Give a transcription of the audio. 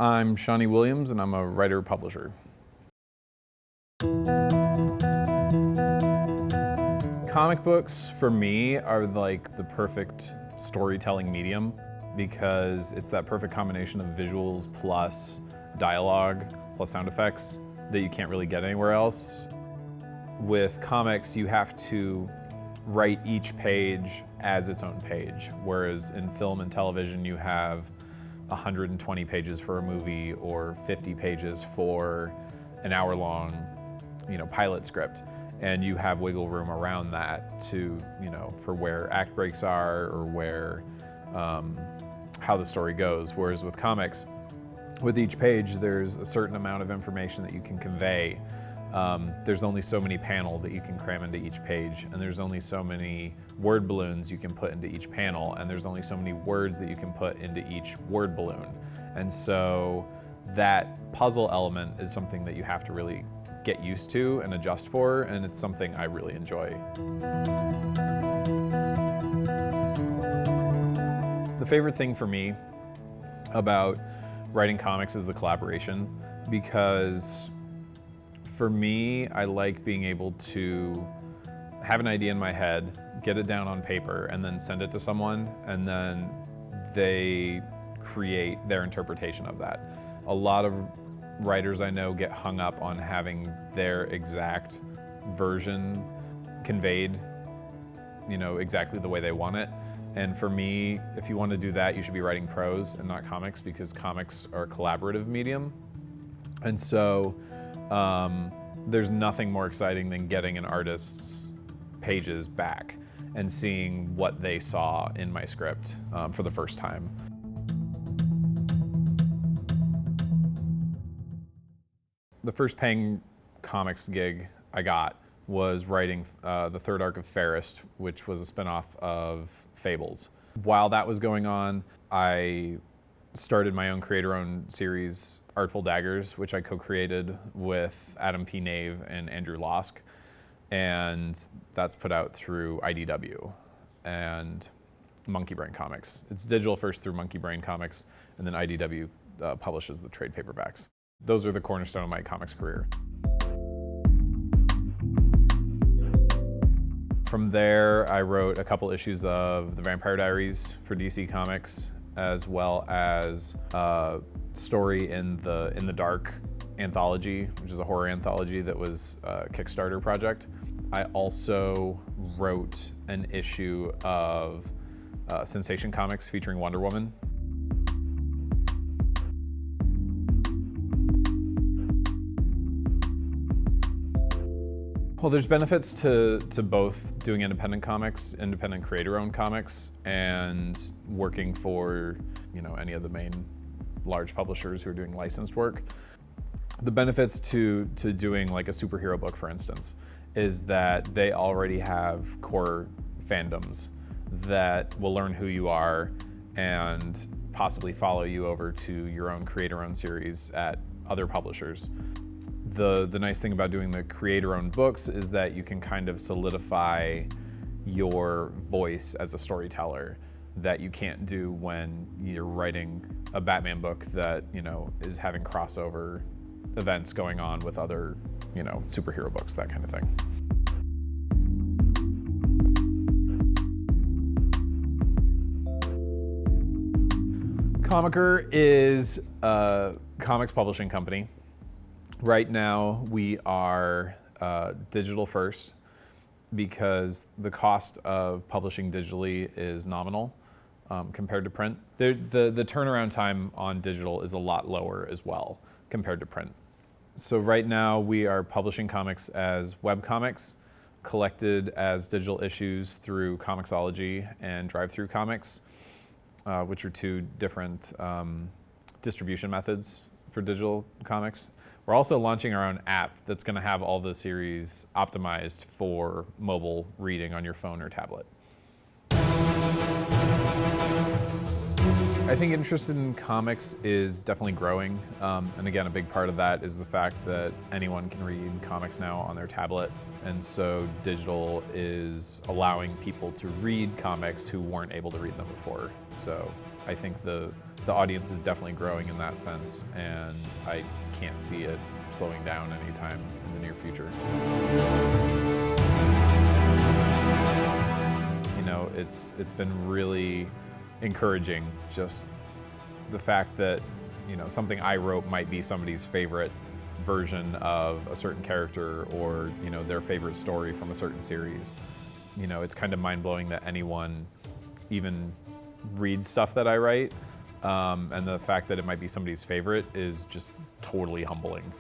I'm Shawnee Williams, and I'm a writer-publisher. Comic books, for me, are like the perfect storytelling medium because it's that perfect combination of visuals plus dialogue plus sound effects that you can't really get anywhere else. With comics, you have to write each page as its own page, whereas in film and television, you have 120 pages for a movie or 50 pages for an hour-long, pilot script. And you have wiggle room around that to, for where act breaks are or where, how the story goes. Whereas with comics, with each page, there's a certain amount of information that you can convey. There's only so many panels that you can cram into each page, and there's only so many word balloons you can put into each panel, and there's only so many words that you can put into each word balloon. And so that puzzle element is something that you have to really get used to and adjust for, and it's something I really enjoy. The favorite thing for me about writing comics is the collaboration, because for me, I like being able to have an idea in my head, get it down on paper, and then send it to someone, and then they create their interpretation of that. A lot of writers I know get hung up on having their exact version conveyed, exactly the way they want it. And for me, if you want to do that, you should be writing prose and not comics, because comics are a collaborative medium. And so there's nothing more exciting than getting an artist's pages back and seeing what they saw in my script for the first time. The first paying comics gig I got was writing the third arc of Fairest, which was a spin-off of Fables. While that was going on, I started my own creator-owned series, Artful Daggers, which I co-created with Adam P. Nave and Andrew Losk, and that's put out through IDW and Monkey Brain Comics. It's digital first through Monkey Brain Comics, and then IDW publishes the trade paperbacks. Those are the cornerstone of my comics career. From there, I wrote a couple issues of The Vampire Diaries for DC Comics, as well as a story in the Dark anthology, which is a horror anthology that was a Kickstarter project. I also wrote an issue of Sensation Comics featuring Wonder Woman. Well, there's benefits to both doing independent comics, independent creator-owned comics, and working for any of the main large publishers who are doing licensed work. The benefits to doing like a superhero book, for instance, is that they already have core fandoms that will learn who you are and possibly follow you over to your own creator-owned series at other publishers. The nice thing about doing the creator-owned books is that you can kind of solidify your voice as a storyteller that you can't do when you're writing a Batman book that, is having crossover events going on with other, superhero books, that kind of thing. Comiker is a comics publishing company. Right now, we are digital first because the cost of publishing digitally is nominal compared to print. The turnaround time on digital is a lot lower as well compared to print. So right now, we are publishing comics as webcomics, collected as digital issues through Comixology and Drive-Thru Comics, which are two different distribution methods for digital comics. We're also launching our own app that's going to have all the series optimized for mobile reading on your phone or tablet. I think interest in comics is definitely growing. And again, a big part of that is the fact that anyone can read comics now on their tablet. And so digital is allowing people to read comics who weren't able to read them before. So I think the the audience is definitely growing in that sense, and I can't see it slowing down anytime in the near future. You know, it's been really encouraging, just the fact that, you know, something I wrote might be somebody's favorite version of a certain character, or, you know, their favorite story from a certain series. You know, it's kind of mind-blowing that anyone even reads stuff that I write, and the fact that it might be somebody's favorite is just totally humbling.